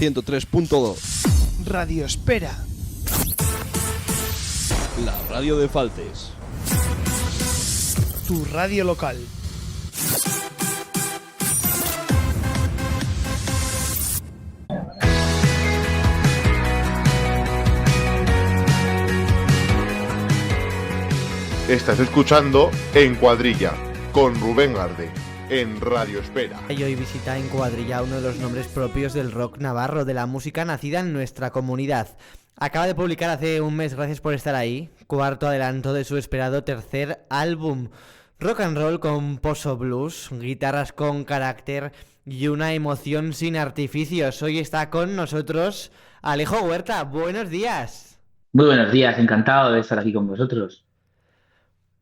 103.2. Radio Espera. La radio de Faltes. Tu radio local. Estás escuchando En Cuadrilla, con Rubén Garde, en Radio Espera. Y hoy visita En Cuadrilla uno de los nombres propios del rock navarro, de la música nacida en nuestra comunidad. Acaba de publicar hace un mes, gracias por estar ahí, cuarto adelanto de su esperado tercer álbum. Rock and roll con pozo blues, guitarras con carácter y una emoción sin artificios. Hoy está con nosotros Alejo Huerta. Buenos días. Muy buenos días, encantado de estar aquí con vosotros.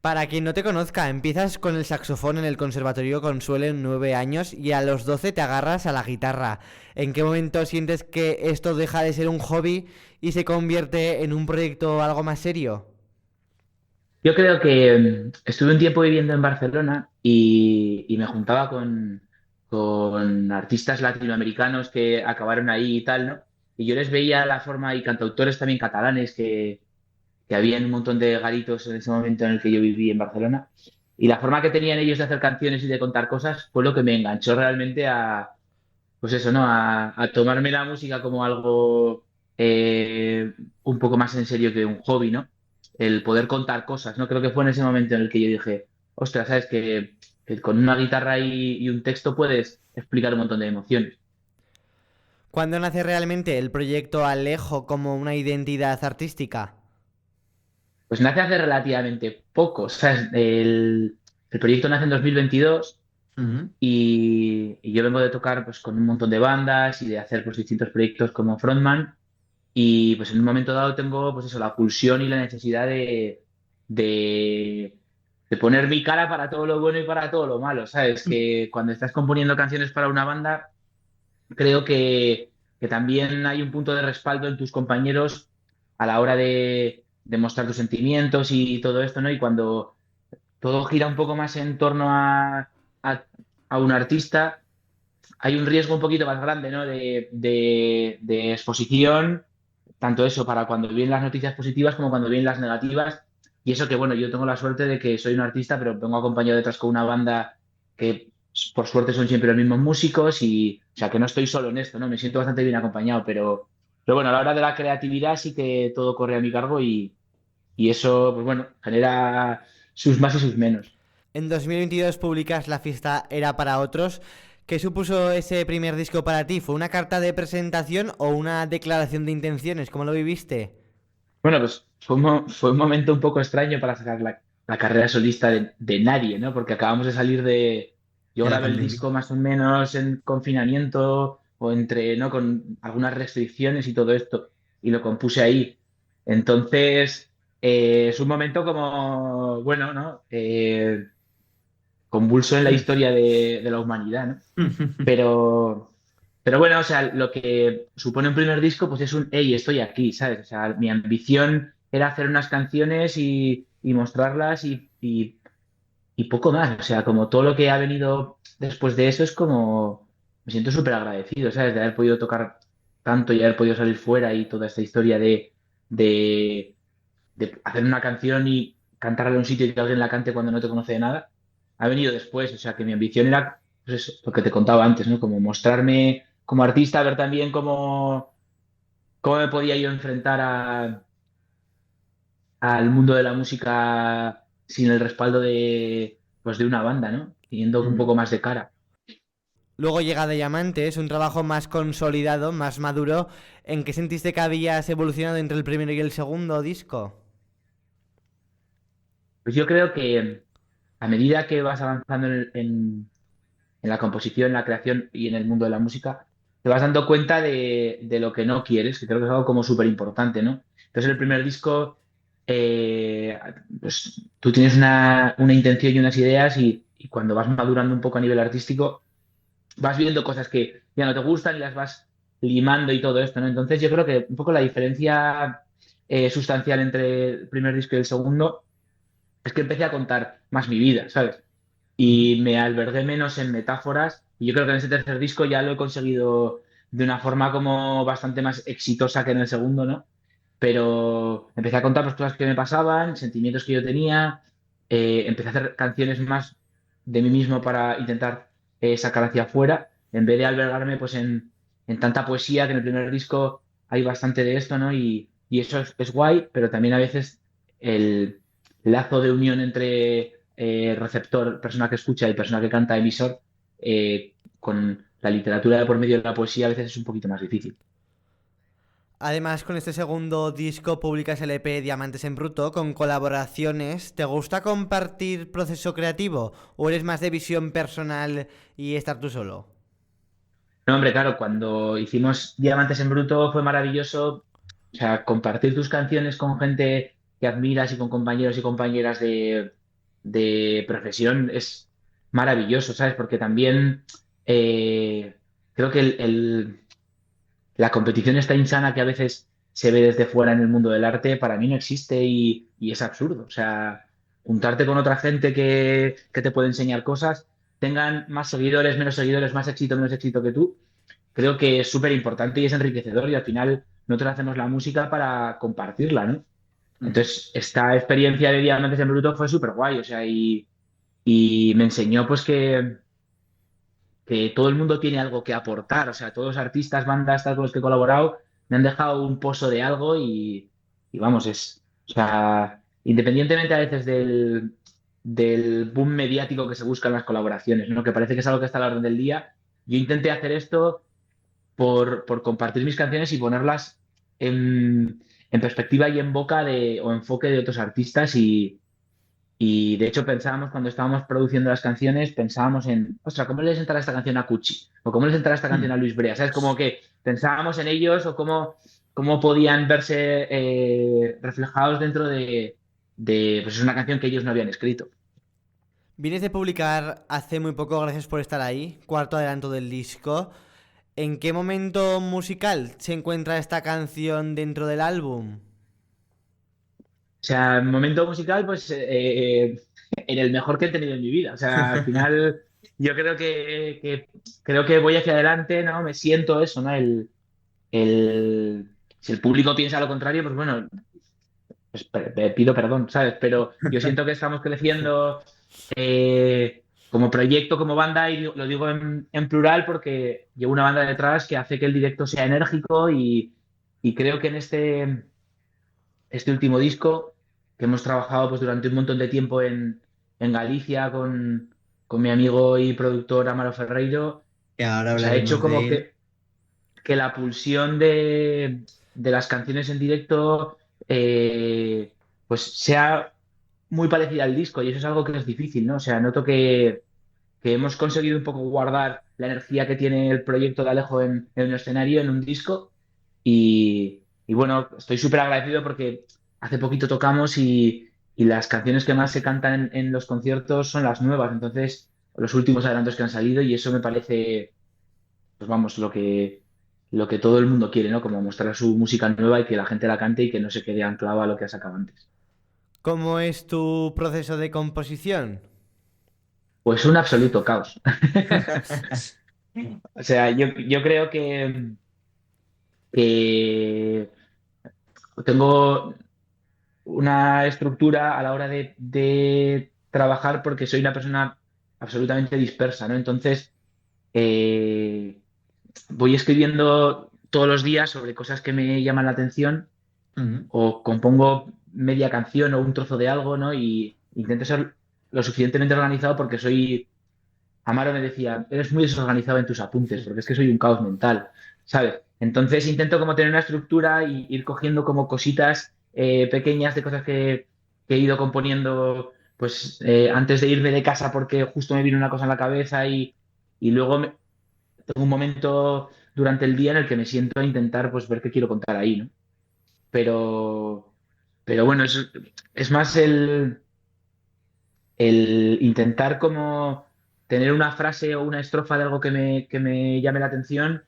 Para quien no te conozca, empiezas con el saxofón en el Conservatorio Consuelo en 9 años y a los 12 te agarras a la guitarra. ¿En qué momento sientes que esto deja de ser un hobby y se convierte en un proyecto algo más serio? Yo creo que estuve un tiempo viviendo en Barcelona y me juntaba con artistas latinoamericanos que acabaron ahí y tal, ¿no? Y yo les veía la forma, y cantautores también catalanes que había un montón de garitos en ese momento en el que yo viví en Barcelona. Y la forma que tenían ellos de hacer canciones y de contar cosas fue lo que me enganchó realmente pues eso, ¿no? A tomarme la música como algo un poco más en serio que un hobby, ¿no? El poder contar cosas, ¿no? Creo que fue en ese momento en el que yo dije, ostras, ¿sabes? Que con una guitarra y un texto puedes explicar un montón de emociones. ¿Cuándo nace realmente el proyecto Alejo como una identidad artística? Pues nace hace relativamente poco, ¿sabes? El proyecto nace en 2022. Y yo vengo de tocar pues con un montón de bandas y de hacer pues distintos proyectos como frontman, y pues en un momento dado tengo pues eso, la pulsión y la necesidad de, de poner mi cara para todo lo bueno y para todo lo malo, ¿sabes? Que cuando estás componiendo canciones para una banda, creo que también hay un punto de respaldo en tus compañeros a la hora de mostrar tus sentimientos y todo esto, ¿no? Y cuando todo gira un poco más en torno a un artista, hay un riesgo un poquito más grande, ¿no? De exposición, tanto eso para cuando vienen las noticias positivas como cuando vienen las negativas. Y eso que, bueno, yo tengo la suerte de que soy un artista, pero vengo acompañado detrás con una banda que, por suerte, son siempre los mismos músicos y, o sea, que no estoy solo en esto, ¿no? Me siento bastante bien acompañado, pero bueno, a la hora de la creatividad sí que todo corre a mi cargo y eso, pues bueno, genera sus más y sus menos. En 2022 publicas La fiesta era para otros. ¿Qué supuso ese primer disco para ti? ¿Fue una carta de presentación o una declaración de intenciones? ¿Cómo lo viviste? Bueno, pues fue un momento un poco extraño para sacar la carrera solista de nadie, ¿no? Porque acabamos de salir de... Yo grabé el disco más o menos en confinamiento o entre, ¿no? Con algunas restricciones y todo esto, y lo compuse ahí. Entonces, es un momento como, bueno, ¿no? Convulso en la historia de la humanidad, ¿no? Pero bueno, o sea, lo que supone un primer disco, pues es un, hey, estoy aquí, ¿sabes? O sea, mi ambición era hacer unas canciones y mostrarlas y poco más. O sea, como todo lo que ha venido después de eso es como, me siento súper agradecido, ¿sabes? De haber podido tocar tanto y haber podido salir fuera y toda esta historia de, de hacer una canción y cantarla en un sitio y que alguien la cante cuando no te conoce de nada, ha venido después. O sea, que mi ambición era, pues eso, lo que te contaba antes, ¿no? Como mostrarme como artista, ver también cómo me podía yo enfrentar al mundo de la música sin el respaldo pues de una banda, ¿no? Teniendo un poco más de cara. Luego llega Diamantes, un trabajo más consolidado, más maduro. ¿En qué sentiste que habías evolucionado entre el primero y el segundo disco? Pues yo creo que a medida que vas avanzando en la composición, en la creación y en el mundo de la música, te vas dando cuenta de lo que no quieres, que creo que es algo como súper importante, ¿no? Entonces, el primer disco, eh, pues tú tienes una intención y unas ideas y cuando vas madurando un poco a nivel artístico, vas viendo cosas que ya no te gustan y las vas limando y todo esto, ¿no? Entonces, yo creo que un poco la diferencia sustancial entre el primer disco y el segundo es que empecé a contar más mi vida, ¿sabes? Y me albergué menos en metáforas. Y yo creo que en ese tercer disco ya lo he conseguido de una forma como bastante más exitosa que en el segundo, ¿no? Pero empecé a contar pues, cosas que me pasaban, sentimientos que yo tenía, empecé a hacer canciones más de mí mismo para intentar sacar hacia afuera, en vez de albergarme pues en tanta poesía, que en el primer disco hay bastante de esto, ¿no? Y eso es guay, pero también a veces el lazo de unión entre receptor, persona que escucha y persona que canta, emisor, con la literatura de por medio de la poesía a veces es un poquito más difícil. Además, con este segundo disco publicas el EP Diamantes en Bruto con colaboraciones. ¿Te gusta compartir proceso creativo o eres más de visión personal y estar tú solo? No, hombre, claro, cuando hicimos Diamantes en Bruto fue maravilloso. O sea, compartir tus canciones con gente que admiras y con compañeros y compañeras de profesión es maravilloso, ¿sabes? Porque también creo que la competición está insana que a veces se ve desde fuera en el mundo del arte, para mí no existe y es absurdo. O sea, juntarte con otra gente que te puede enseñar cosas, tengan más seguidores, más éxito, menos éxito que tú, creo que es súper importante y es enriquecedor y al final nosotros hacemos la música para compartirla, ¿no? Entonces, esta experiencia de Diamantes en Bruto fue súper guay, o sea, y me enseñó pues que todo el mundo tiene algo que aportar, o sea, todos los artistas, bandas, tal, con los que he colaborado, me han dejado un pozo de algo y vamos, o sea, independientemente a veces del boom mediático que se busca en las colaboraciones, ¿no? Que parece que es algo que está a la orden del día, yo intenté hacer esto por compartir mis canciones y ponerlas en perspectiva y en boca o enfoque de otros artistas y de hecho pensábamos cuando estábamos produciendo las canciones, pensábamos en, ostras, ¿cómo le sentará esta canción a Cuchi? O ¿cómo le sentará esta canción a Luis Brea? ¿Sabes? Como que pensábamos en ellos o cómo podían verse reflejados dentro pues es una canción que ellos no habían escrito. Vienes de publicar hace muy poco, gracias por estar ahí, cuarto adelanto del disco. ¿En qué momento musical se encuentra esta canción dentro del álbum? O sea, momento musical, pues en el mejor que he tenido en mi vida. O sea, al final yo creo que voy hacia adelante, ¿no? Me siento eso, ¿no? Si el público piensa lo contrario, pues bueno, pues pido perdón, ¿sabes? Pero yo siento que estamos creciendo como proyecto, como banda, y lo digo en plural porque llevo una banda detrás que hace que el directo sea enérgico y creo que en este último disco que hemos trabajado pues, durante un montón de tiempo en Galicia con mi amigo y productor Amaro Ferreiro, Que ahora pues ha hecho hablaremos como de él. que la pulsión de las canciones en directo pues sea muy parecida al disco y eso es algo que es difícil, ¿no? O sea, noto que hemos conseguido un poco guardar la energía que tiene el proyecto de Alejo en un escenario, en un disco y bueno, estoy súper agradecido porque hace poquito tocamos y las canciones que más se cantan en los conciertos son las nuevas, entonces los últimos adelantos que han salido y eso me parece, pues vamos, lo que todo el mundo quiere, ¿no? Como mostrar su música nueva y que la gente la cante y que no se quede anclado a lo que ha sacado antes. ¿Cómo es tu proceso de composición? Pues un absoluto caos. O sea, yo creo que tengo una estructura a la hora de trabajar porque soy una persona absolutamente dispersa, ¿no? Entonces, eh, voy escribiendo todos los días sobre cosas que me llaman la atención Ujú. o compongo media canción o un trozo de algo, ¿no? Y intento ser lo suficientemente organizado porque Amaro me decía, eres muy desorganizado en tus apuntes, porque es que soy un caos mental, ¿sabes? Entonces intento como tener una estructura y ir cogiendo como cositas pequeñas de cosas que he ido componiendo pues antes de irme de casa porque justo me vino una cosa en la cabeza y luego tengo un momento durante el día en el que me siento a intentar pues ver qué quiero contar ahí, ¿no? Pero, pero bueno, es más el intentar como tener una frase o una estrofa de algo que me llame la atención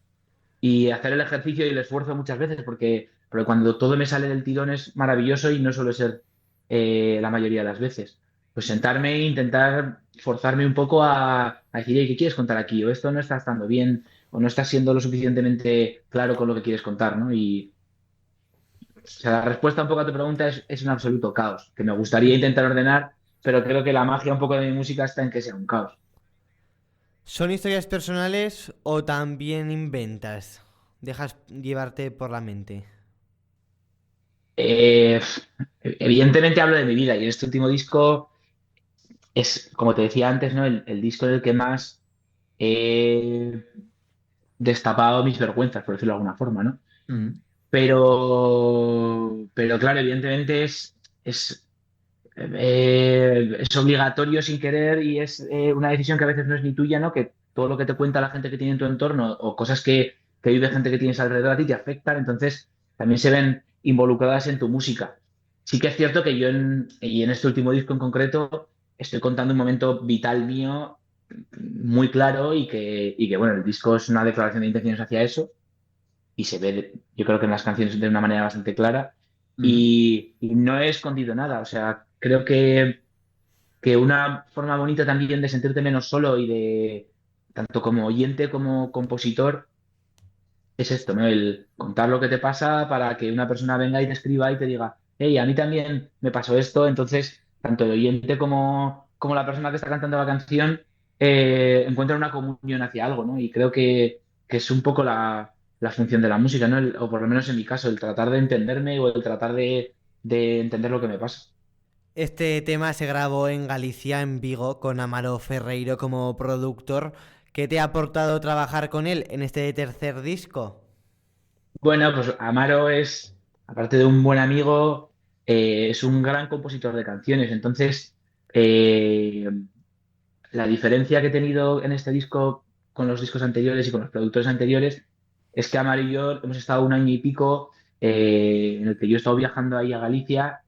y hacer el ejercicio y el esfuerzo muchas veces, porque cuando todo me sale del tirón es maravilloso y no suele ser la mayoría de las veces. Pues sentarme e intentar forzarme un poco a decir, "Ey, ¿qué quieres contar aquí? O esto no está estando bien, o no estás siendo lo suficientemente claro con lo que quieres contar, ¿no? Y o sea, la respuesta un poco a tu pregunta es un absoluto caos, que me gustaría intentar ordenar, pero creo que la magia un poco de mi música está en que sea un caos. ¿Son historias personales o también inventas? ¿Dejas llevarte por la mente? Eh, Evidentemente hablo de mi vida y en este último disco es, como te decía antes, ¿no? El disco en el que más he destapado mis vergüenzas, por decirlo de alguna forma, ¿no? Mm. Pero claro, evidentemente es obligatorio sin querer y es una decisión que a veces no es ni tuya, ¿no? Que todo lo que te cuenta la gente que tiene en tu entorno o cosas que vive gente que tienes alrededor a ti te afectan, entonces también se ven involucradas en tu música. Sí que es cierto que y en este último disco en concreto, estoy contando un momento vital mío muy claro y que, bueno, el disco es una declaración de intenciones hacia eso y se ve, yo creo que en las canciones de una manera bastante clara Mm. y no he escondido nada, o sea, creo que una forma bonita también de sentirte menos solo y de, tanto como oyente como compositor, es esto, ¿no? El contar lo que te pasa para que una persona venga y te escriba y te diga, hey, a mí también me pasó esto, entonces, tanto el oyente como la persona que está cantando la canción encuentran una comunión hacia algo, ¿no? Y creo que es un poco la función de la música, ¿no? O por lo menos en mi caso, el tratar de entenderme o el tratar de entender lo que me pasa. Este tema se grabó en Galicia, en Vigo, con Amaro Ferreiro como productor. ¿Qué te ha aportado trabajar con él en este tercer disco? Bueno, pues Amaro es, aparte de un buen amigo, es un gran compositor de canciones. Entonces, eh, la diferencia que he tenido en este disco con los discos anteriores y con los productores anteriores es que Amaro y yo hemos estado un año y pico en el que yo he estado viajando ahí a Galicia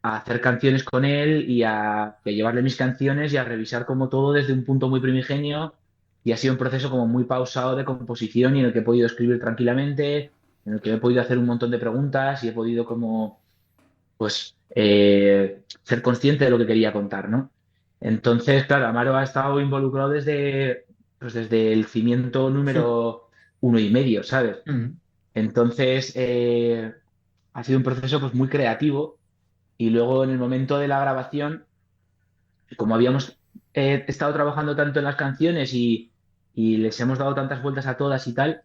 a hacer canciones con él y a llevarle mis canciones y a revisar como todo desde un punto muy primigenio y ha sido un proceso como muy pausado de composición y en el que he podido escribir tranquilamente, en el que he podido hacer un montón de preguntas y he podido como pues ser consciente de lo que quería contar, ¿no? Entonces, claro, Amaro ha estado involucrado desde el cimiento número 1,5, ¿sabes? Mm. Entonces, ha sido un proceso pues muy creativo y luego en el momento de la grabación, como habíamos estado trabajando tanto en las canciones y les hemos dado tantas vueltas a todas y tal,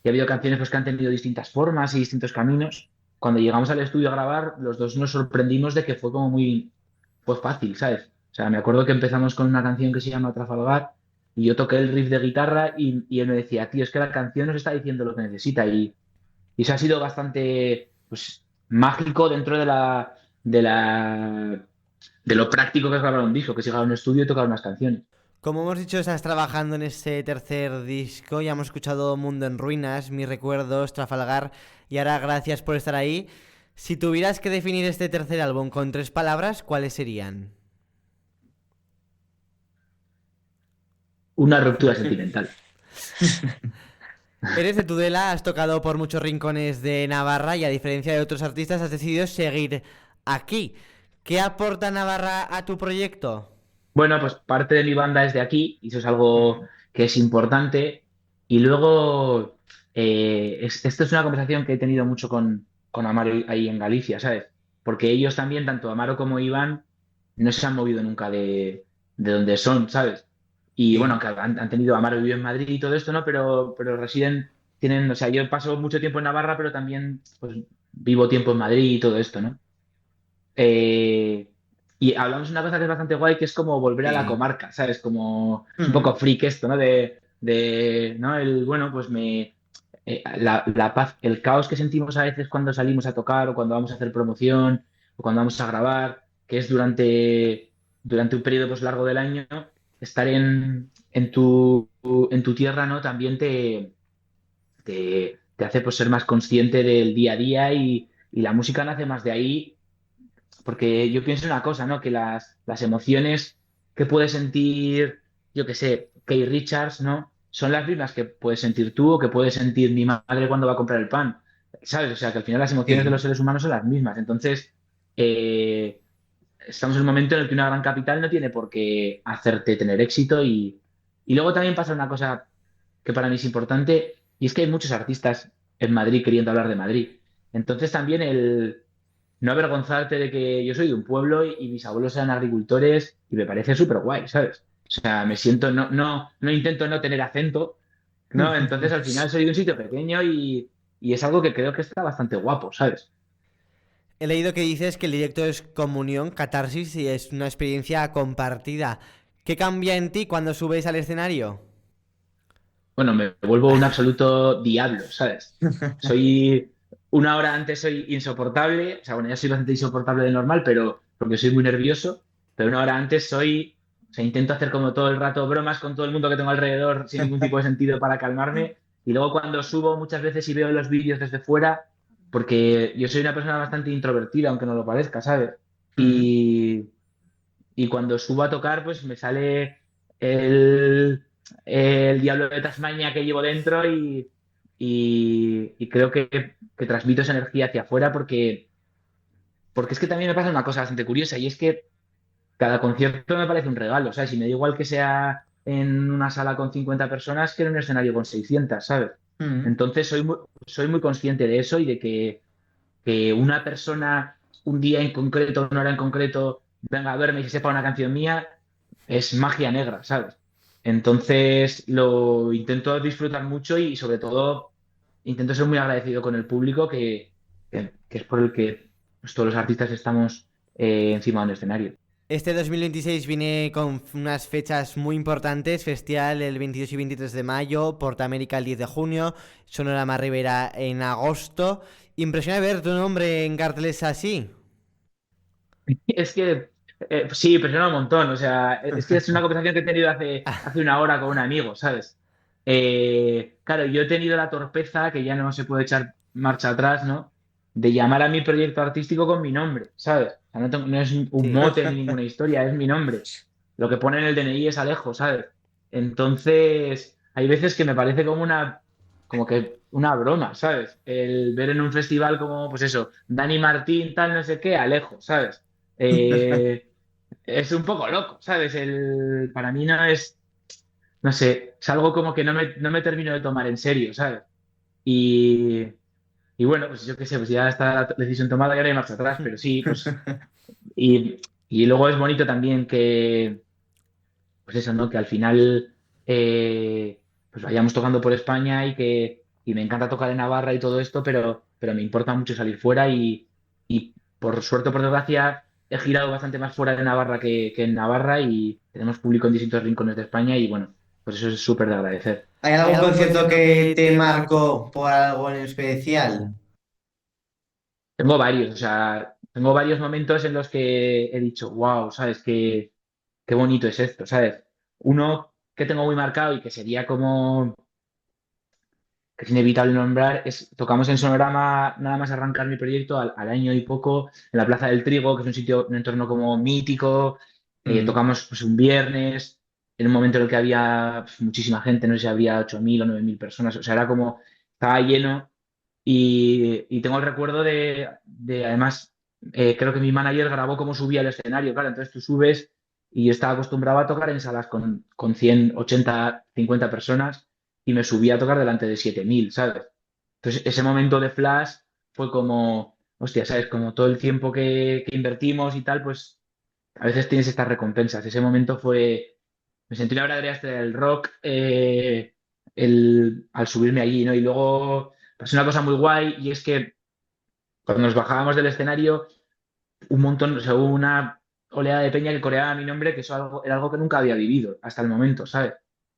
y ha habido canciones pues, que han tenido distintas formas y distintos caminos, cuando llegamos al estudio a grabar, los dos nos sorprendimos de que fue como muy pues, fácil, ¿sabes? O sea, me acuerdo que empezamos con una canción que se llama Trafalgar y yo toqué el riff de guitarra y él me decía, tío, es que la canción nos está diciendo lo que necesita y eso ha sido bastante pues, mágico dentro de la de lo práctico que es grabar un disco, que es llegar a un estudio y tocar unas canciones. Como hemos dicho, estás trabajando en este tercer disco. Ya hemos escuchado Mundo en Ruinas, Mis Recuerdos, Trafalgar y ahora Gracias por estar ahí. Si tuvieras que definir este tercer álbum con 3 palabras, ¿cuáles serían? Una ruptura sentimental. Eres de Tudela, has tocado por muchos rincones de Navarra y a diferencia de otros artistas has decidido seguir aquí. ¿Qué aporta Navarra a tu proyecto? Bueno, pues parte de mi banda es de aquí, y eso es algo que es importante. Y luego, esto es una conversación que he tenido mucho con Amaro ahí en Galicia, ¿sabes? Porque ellos también, tanto Amaro como Iván, no se han movido nunca de donde son, ¿sabes? Y bueno, Sí. que han tenido, Amaro vive en Madrid y todo esto, ¿no? Pero tienen, o sea, yo paso mucho tiempo en Navarra, pero también, pues, vivo tiempo en Madrid y todo esto, ¿no? Eh, y hablamos de una cosa que es bastante guay, que es como volver a la Sí. comarca, ¿sabes? Como es un Mm. poco freak esto, ¿no? ¿No? Bueno, pues la paz, el caos que sentimos a veces cuando salimos a tocar o cuando vamos a hacer promoción o cuando vamos a grabar, que es durante un periodo pues largo del año, estar en tu tierra, ¿no? También te hace pues ser más consciente del día a día y la música nace más de ahí porque yo pienso una cosa, ¿no? Que las emociones que puede sentir, yo qué sé, Kay Richards, ¿no? Son las mismas que puedes sentir tú o que puede sentir mi madre cuando va a comprar el pan, ¿sabes? O sea, que al final las emociones de Sí. los seres humanos son las mismas. Entonces, eh, estamos en un momento en el que una gran capital no tiene por qué hacerte tener éxito y luego también pasa una cosa que para mí es importante, y es que hay muchos artistas en Madrid queriendo hablar de Madrid. Entonces también el no avergonzarte de que yo soy de un pueblo y mis abuelos eran agricultores y me parece súper guay, ¿sabes? O sea, me siento, no intento no tener acento, ¿no? Entonces al final soy de un sitio pequeño y es algo que creo que está bastante guapo, ¿sabes? He leído que dices que el directo es comunión, catarsis y es una experiencia compartida. ¿Qué cambia en ti cuando subes al escenario? Bueno, me vuelvo un absoluto diablo, ¿sabes? Soy, una hora antes soy insoportable, o sea, bueno, ya soy bastante insoportable de normal, pero porque soy muy nervioso, pero una hora antes soy, o sea, intento hacer como todo el rato bromas con todo el mundo que tengo alrededor sin ningún tipo de sentido para calmarme, y luego cuando subo muchas veces y veo los vídeos desde fuera, porque yo soy una persona bastante introvertida, aunque no lo parezca, ¿sabes? Y, y cuando subo a tocar, pues me sale el, el diablo de Tasmania que llevo dentro y creo que transmito esa energía hacia afuera porque es que también me pasa una cosa bastante curiosa y es que cada concierto me parece un regalo, ¿sabes? Y me da igual que sea en una sala con 50 personas que en un escenario con 600, ¿sabes? Entonces soy muy consciente de eso y de que una persona un día en concreto, una hora en concreto, venga a verme y se sepa una canción mía, es magia negra, ¿sabes? Entonces lo intento disfrutar mucho y sobre todo intento ser muy agradecido con el público que es por el que pues, todos los artistas estamos encima de un escenario. Este 2026 viene con unas fechas muy importantes: Festival el 22 y 23 de mayo, Portamérica el 10 de junio, Sonorama Rivera en agosto. Impresiona ver tu nombre en carteles así. Es que sí, presiona un montón. O sea, es que es una conversación que he tenido hace una hora con un amigo, ¿sabes? Claro, yo he tenido la torpeza, que ya no se puede echar marcha atrás, ¿no? De llamar a mi proyecto artístico con mi nombre, ¿sabes? O sea, no es un Sí. mote ni ninguna historia, es mi nombre. Lo que pone en el DNI es Alejo, ¿sabes? Entonces, hay veces que me parece como que una broma, ¿sabes? El ver en un festival como, pues eso, Dani Martín, tal, no sé qué, Alejo, ¿sabes? Eh, es un poco loco, ¿sabes? Para mí no es, no sé, es algo como que no me termino de tomar en serio, ¿sabes? Y, y bueno, pues yo qué sé, pues ya está la decisión tomada y ahora hay marcha atrás, pero sí, pues, y luego es bonito también que, pues eso, ¿no? Que al final, pues vayamos tocando por España y me encanta tocar en Navarra y todo esto, pero me importa mucho salir fuera y por suerte o por desgracia he girado bastante más fuera de Navarra que en Navarra y tenemos público en distintos rincones de España y bueno, pues eso es súper de agradecer. ¿Hay algún concierto que te marcó por algo en especial? Tengo varios, o sea, tengo varios momentos en los que he dicho, wow, ¿sabes? Qué bonito es esto, ¿sabes? Uno que tengo muy marcado y que sería como que es inevitable nombrar, tocamos en Sonorama nada más arrancar mi proyecto al año y poco, en la Plaza del Trigo, que es un sitio, un entorno como mítico, tocamos pues, un viernes, en un momento en el que había pues, muchísima gente, no sé si había 8.000 o 9.000 personas, o sea, era como, estaba lleno y tengo el recuerdo además, creo que mi manager grabó cómo subía al escenario, claro, entonces tú subes y yo estaba acostumbrado a tocar en salas con 100, 80, 50 personas y me subí a tocar delante de 7.000, ¿sabes? Entonces, ese momento de flash fue como, hostia, ¿sabes? Como todo el tiempo que invertimos y tal, pues a veces tienes estas recompensas. Ese momento me sentí una verdadera estrella del rock al subirme allí, ¿no? Y luego pasó una cosa muy guay y es que cuando nos bajábamos del escenario, un montón, o sea, hubo una oleada de peña que coreaba mi nombre, que era algo que nunca había vivido hasta el momento, ¿sabes?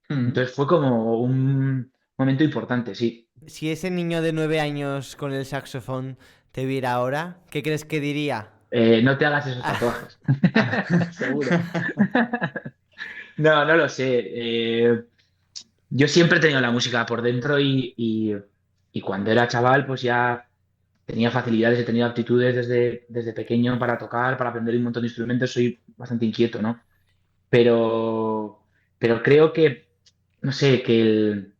Entonces fue como un momento importante, sí. Si ese niño de 9 años con el saxofón te viera ahora, ¿qué crees que diría? No te hagas esos tatuajes. Seguro. No, no lo sé. Yo siempre he tenido la música por dentro y cuando era chaval, pues ya tenía facilidades, he tenido aptitudes desde pequeño para tocar, para aprender un montón de instrumentos. Soy bastante inquieto, ¿no? Pero, pero creo que, no sé, que,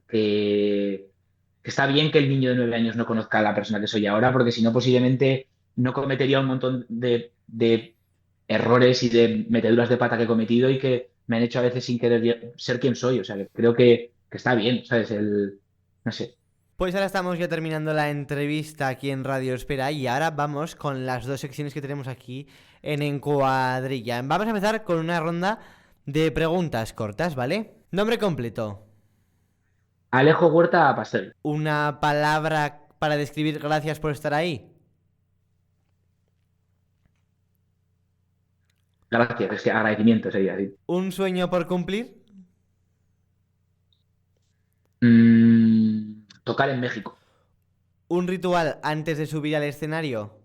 que está bien que el niño de 9 años no conozca a la persona que soy ahora, porque si no, posiblemente no cometería un montón de errores y de meteduras de pata que he cometido y que me han hecho a veces sin querer ser quien soy. O sea, que creo que está bien, ¿sabes? No sé. Pues ahora estamos ya terminando la entrevista aquí en Radio Espera y ahora vamos con las dos secciones que tenemos aquí en Encuadrilla. Vamos a empezar con una ronda de preguntas cortas, ¿vale? Nombre completo. Alejo Huerta Pastel. Una palabra para describir gracias por estar ahí. Gracias, es que agradecimiento sería así. Un sueño por cumplir. Tocar en México. Un ritual antes de subir al escenario.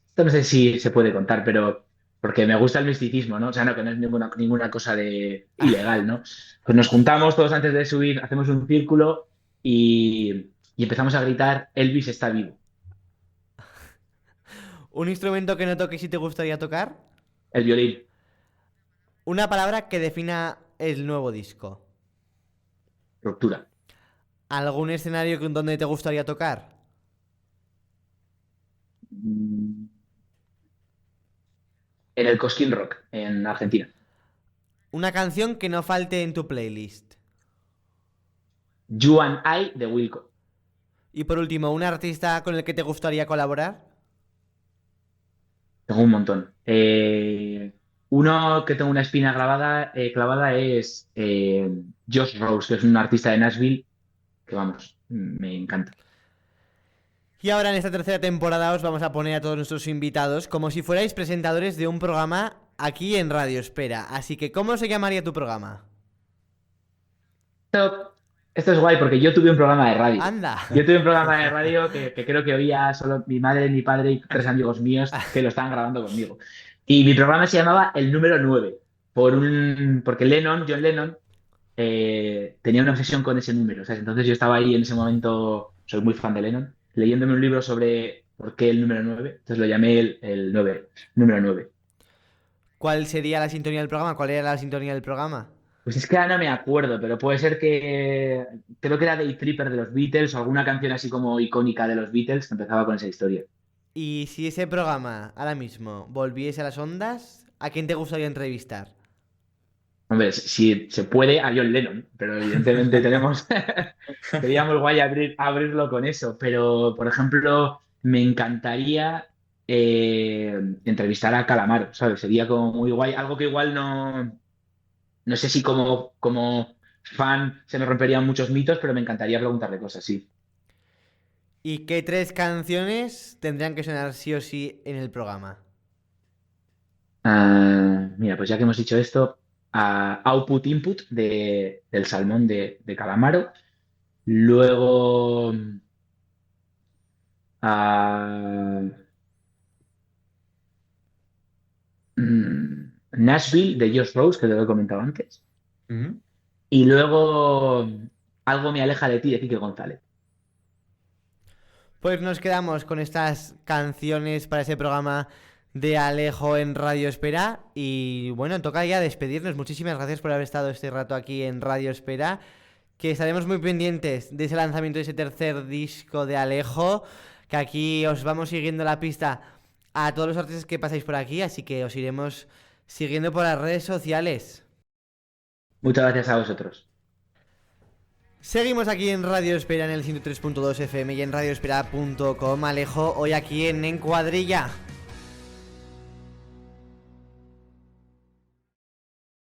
Esto no sé si se puede contar, pero porque me gusta el misticismo, ¿no? O sea, no, que no es ninguna cosa de ilegal, ¿no? Pues nos juntamos todos antes de subir, hacemos un círculo y empezamos a gritar, Elvis está vivo. Un instrumento que no toques y te gustaría tocar. El violín. Una palabra que defina el nuevo disco. Ruptura. ¿Algún escenario donde te gustaría tocar? En el Cosquín Rock, en Argentina. Una canción que no falte en tu playlist. You and I, de Wilco. Y por último, ¿un artista con el que te gustaría colaborar? Tengo un montón. Uno que tengo una espina clavada es Josh Rose, que es un artista de Nashville que, vamos, me encanta. Y ahora en esta tercera temporada os vamos a poner a todos nuestros invitados como si fuerais presentadores de un programa aquí en Radio Espera. Así que, ¿cómo se llamaría tu programa? Esto es guay porque yo tuve un programa de radio. ¡Anda! Yo tuve un programa de radio que creo que oía solo mi madre, mi padre y 3 amigos míos que lo estaban grabando conmigo. Y mi programa se llamaba El Número 9, porque John Lennon, tenía una obsesión con ese número. ¿Sabes? Entonces yo estaba ahí en ese momento, soy muy fan de Lennon, leyéndome un libro sobre por qué el número 9. Entonces lo llamé el número 9. ¿Cuál sería la sintonía del programa? ¿Cuál era la sintonía del programa? Pues es que ahora no me acuerdo, pero puede ser que creo que era Day Tripper de los Beatles o alguna canción así como icónica de los Beatles que empezaba con esa historia. Y si ese programa ahora mismo volviese a las ondas, ¿a quién te gustaría entrevistar? Hombre, si se puede, a John Lennon, pero evidentemente sería muy guay abrirlo con eso. Pero, por ejemplo, me encantaría entrevistar a Calamaro, ¿sabes? Sería como muy guay, algo que igual no sé si como fan se me romperían muchos mitos, pero me encantaría preguntarle cosas, sí. ¿Y qué 3 canciones tendrían que sonar sí o sí en el programa? Mira, pues ya que hemos dicho esto, Output Input del Salmón de Calamaro. Luego Nashville de Josh Rose, que te lo he comentado antes. Ujú. Y luego Algo me aleja de ti, de Quique González. Pues nos quedamos con estas canciones para ese programa de Alejo en Radio Espera. Y bueno, toca ya despedirnos. Muchísimas gracias por haber estado este rato aquí en Radio Espera. Que estaremos muy pendientes de ese lanzamiento de ese tercer disco de Alejo. Que aquí os vamos siguiendo la pista a todos los artistas que pasáis por aquí. Así que os iremos siguiendo por las redes sociales. Muchas gracias a vosotros. Seguimos aquí en Radio Espera en el 103.2 FM y en radioespera.com. Alejo, hoy aquí en Encuadrilla.